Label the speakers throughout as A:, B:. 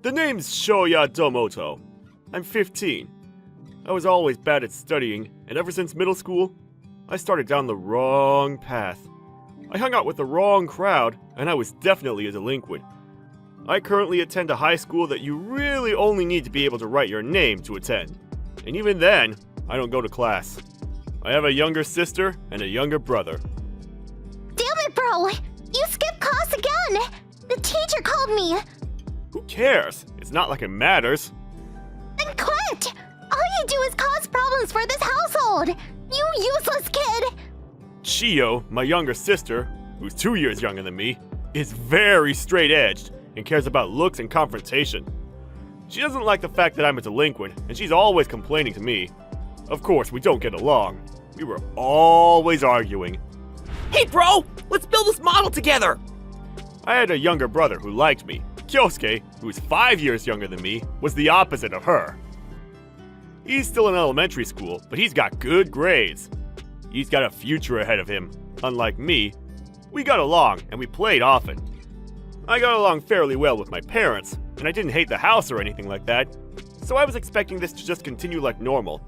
A: The name's Shoya Domoto. I'm 15. I was always bad at studying, and ever since middle school, I started down the wrong path. I hung out with the wrong crowd, and I was definitely a delinquent. I currently attend a high school that you really only need to be able to write your name to attend. And even then, I don't go to class. I have a younger sister and a younger brother.
B: Damn it, bro! You skipped class again! The teacher called me!
A: Who cares? It's not like it matters.
B: Then quit! All you do is cause problems for this household! You useless kid!
A: Chio, my younger sister, who's 2 years younger than me, is very straight-edged and cares about looks and confrontation. She doesn't like the fact that I'm a delinquent, and she's always complaining to me. Of course, we don't get along. We were always arguing.
C: Hey bro, let's build this model together!
A: I had a younger brother who liked me. Kyosuke, who's 5 years younger than me, was the opposite of her. He's still in elementary school, but he's got good grades. He's got a future ahead of him. Unlike me, we got along and we played often. I got along fairly well with my parents, and I didn't hate the house or anything like that, so I was expecting this to just continue like normal.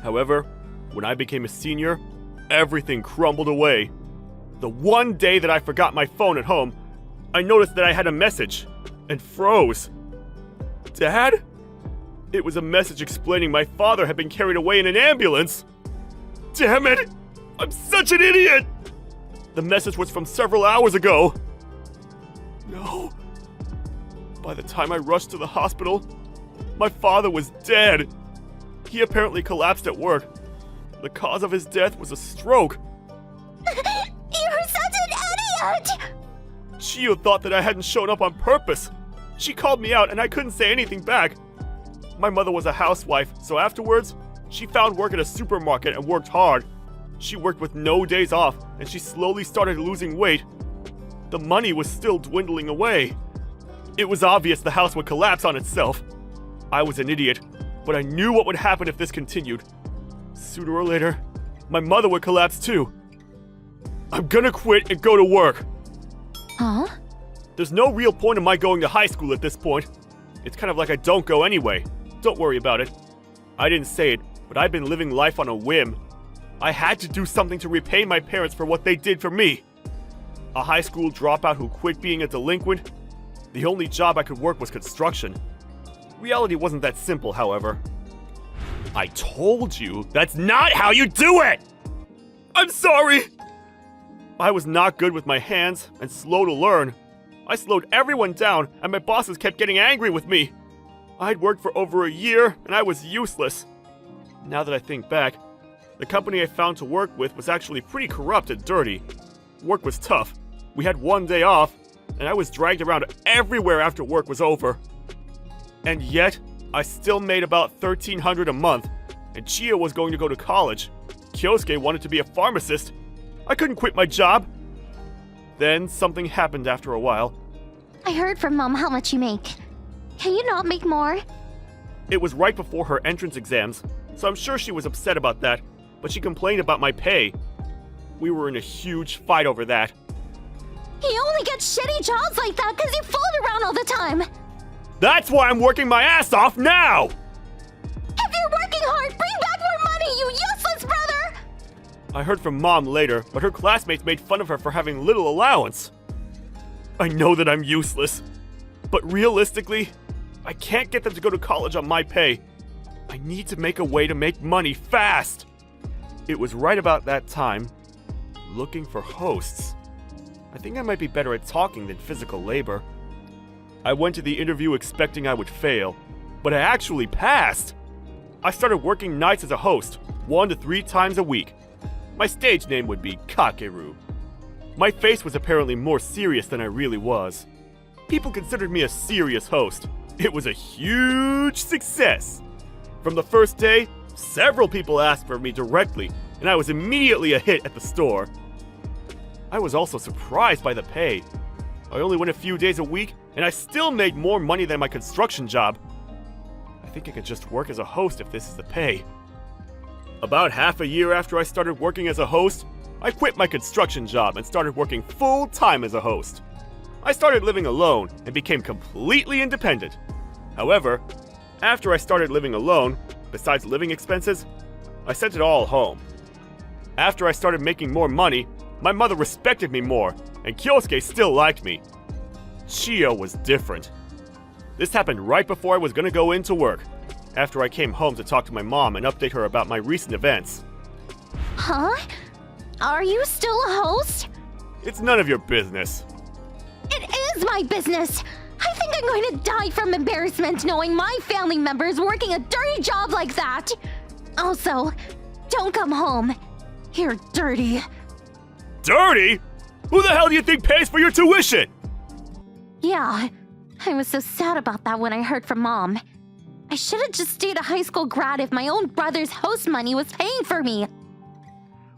A: However, when I became a senior, everything crumbled away. The one day that I forgot my phone at home, I noticed that I had a message and froze. Dad? It was a message explaining my father had been carried away in an ambulance. Damn it! I'm such an idiot! The message was from several hours ago. No. By the time I rushed to the hospital, my father was dead. He apparently collapsed at work. The cause of his death was a stroke.
B: You're such an idiot!
A: Chio thought that I hadn't shown up on purpose. She called me out and I couldn't say anything back. My mother was a housewife, so afterwards, she found work at a supermarket and worked hard. She worked with no days off, and she slowly started losing weight. The money was still dwindling away. It was obvious the house would collapse on itself. I was an idiot, but I knew what would happen if this continued. Sooner or later, my mother would collapse too. I'm gonna quit and go to work.
B: Huh?
A: There's no real point in my going to high school at this point. It's kind of like I don't go anyway. Don't worry about it. I didn't say it, but I've been living life on a whim. I had to do something to repay my parents for what they did for me. A high school dropout who quit being a delinquent? The only job I could work was construction. Reality wasn't that simple, however. I told you, that's not how you do it! I'm sorry! I was not good with my hands and slow to learn. I slowed everyone down and my bosses kept getting angry with me. I'd worked for over a year and I was useless. Now that I think back, the company I found to work with was actually pretty corrupt and dirty. Work was tough. We had one day off, and I was dragged around everywhere after work was over. And yet, I still made about $1,300 a month, and Chio was going to go to college. Kyosuke wanted to be a pharmacist. I couldn't quit my job. Then something happened after a while.
B: I heard from Mom how much you make. Can you not make more?
A: It was right before her entrance exams, so I'm sure she was upset about that, but she complained about my pay. We were in a huge fight over that.
B: You only get shitty jobs like that because you float around all the time!
A: That's why I'm working my ass off now!
B: If you're working hard, bring back more money, you useless brother!
A: I heard from Mom later, but her classmates made fun of her for having little allowance. I know that I'm useless, but realistically, I can't get them to go to college on my pay. I need to make a way to make money fast. It was right about that time, looking for hosts. I think I might be better at talking than physical labor. I went to the interview expecting I would fail, but I actually passed. I started working nights as a host, 1 to 3 times a week. My stage name would be Kakeru. My face was apparently more serious than I really was. People considered me a serious host. It was a huge success. From the first day, several people asked for me directly, and I was immediately a hit at the store. I was also surprised by the pay. I only went a few days a week, and I still made more money than my construction job. I think I could just work as a host if this is the pay. About half a year after I started working as a host, I quit my construction job and started working full-time as a host. I started living alone and became completely independent. However, after I started living alone, besides living expenses, I sent it all home. After I started making more money, my mother respected me more, and Kyosuke still liked me. Chiyo was different. This happened right before I was gonna go into work, after I came home to talk to my mom and update her about my recent events.
B: Huh? Are you still a host?
A: It's none of your business.
B: It is my business! I think I'm going to die from embarrassment knowing my family member is working a dirty job like that! Also, don't come home. You're dirty.
A: Dirty? Who the hell do you think pays for your tuition?
B: Yeah, I was so sad about that when I heard from Mom. I should have just stayed a high school grad if my own brother's host money was paying for me.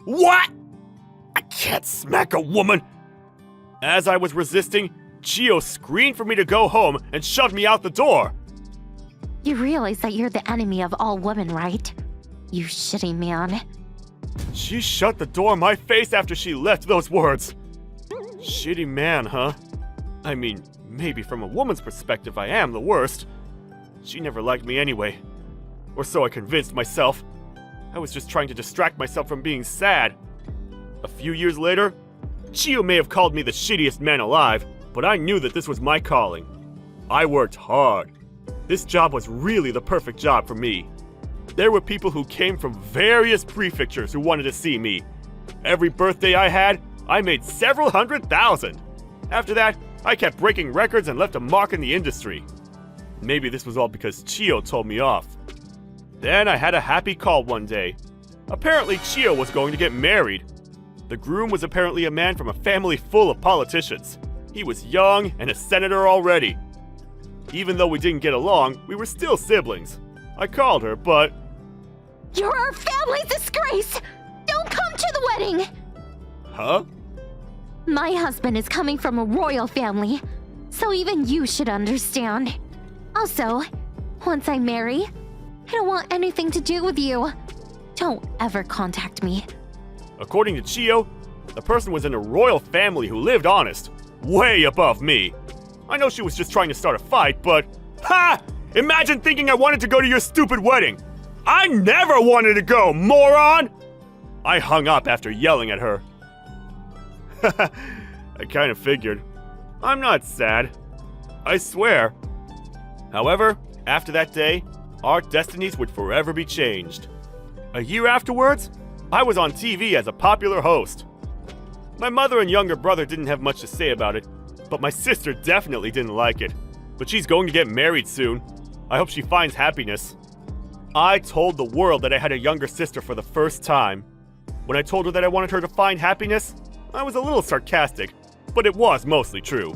A: What? I can't smack a woman! As I was resisting, Chiyo screamed for me to go home and shoved me out the door.
B: You realize that you're the enemy of all women, right? You shitty man.
A: She shut the door in my face after she left those words. Shitty man, huh? I mean, maybe from a woman's perspective I am the worst. She never liked me anyway. Or so I convinced myself. I was just trying to distract myself from being sad. A few years later, Chiyo may have called me the shittiest man alive, but I knew that this was my calling. I worked hard. This job was really the perfect job for me. There were people who came from various prefectures who wanted to see me. Every birthday I had, I made several $100,000. After that, I kept breaking records and left a mark in the industry. Maybe this was all because Chiyo told me off. Then I had a happy call one day. Apparently Chiyo was going to get married. The groom was apparently a man from a family full of politicians. He was young and a senator already. Even though we didn't get along, we were still siblings. I called her, but...
B: You're our family's disgrace! Don't come to the wedding!
A: Huh?
B: My husband is coming from a royal family, so even you should understand. Also, once I marry, I don't want anything to do with you. Don't ever contact me.
A: According to Chiyo, the person was in a royal family who lived honest, way above me. I know she was just trying to start a fight, but... Ha! Imagine thinking I wanted to go to your stupid wedding! I never wanted to go, moron! I hung up after yelling at her. I kind of figured. I'm not sad. I swear. However, after that day, our destinies would forever be changed. A year afterwards, I was on TV as a popular host. My mother and younger brother didn't have much to say about it, but my sister definitely didn't like it. But she's going to get married soon. I hope she finds happiness. I told the world that I had a younger sister for the first time. When I told her that I wanted her to find happiness, I was a little sarcastic, but it was mostly true.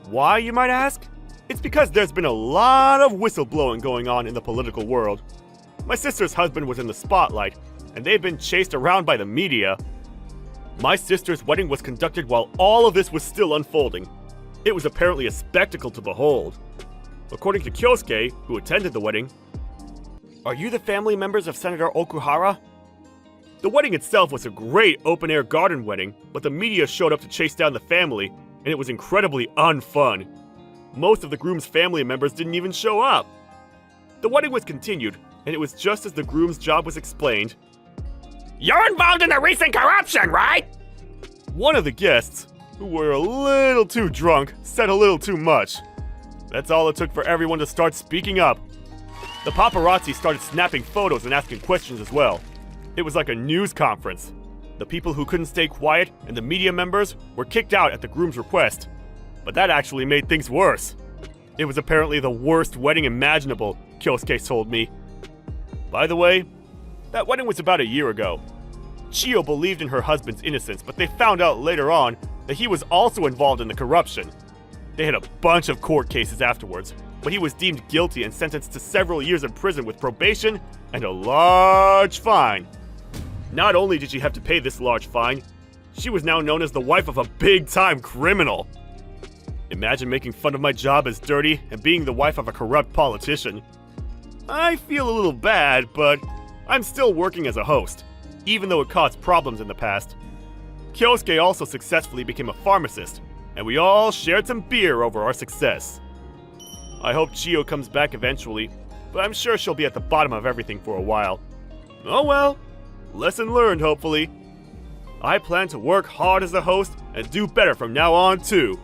A: Why, you might ask? It's because there's been a lot of whistleblowing going on in the political world. My sister's husband was in the spotlight, and they've been chased around by the media. My sister's wedding was conducted while all of this was still unfolding. It was apparently a spectacle to behold. According to Kyosuke, who attended the wedding, "Are you the family members of Senator Okuhara?" The wedding itself was a great open-air garden wedding, but the media showed up to chase down the family, and it was incredibly unfun. Most of the groom's family members didn't even show up. The wedding was continued, and it was just as the groom's job was explained. "You're involved in the recent corruption, right?" One of the guests, who were a little too drunk, said a little too much. That's all it took for everyone to start speaking up. The paparazzi started snapping photos and asking questions as well. It was like a news conference. The people who couldn't stay quiet and the media members were kicked out at the groom's request. But that actually made things worse. It was apparently the worst wedding imaginable, Kyosuke told me. By the way, that wedding was about a year ago. Chiyo believed in her husband's innocence, but they found out later on that he was also involved in the corruption. They had a bunch of court cases afterwards, but he was deemed guilty and sentenced to several years in prison with probation and a large fine. Not only did she have to pay this large fine, she was now known as the wife of a big-time criminal. Imagine making fun of my job as dirty and being the wife of a corrupt politician. I feel a little bad, but I'm still working as a host, even though it caused problems in the past. Kyosuke also successfully became a pharmacist, and we all shared some beer over our success. I hope Chio comes back eventually, but I'm sure she'll be at the bottom of everything for a while. Oh well, lesson learned hopefully. I plan to work hard as a host and do better from now on too.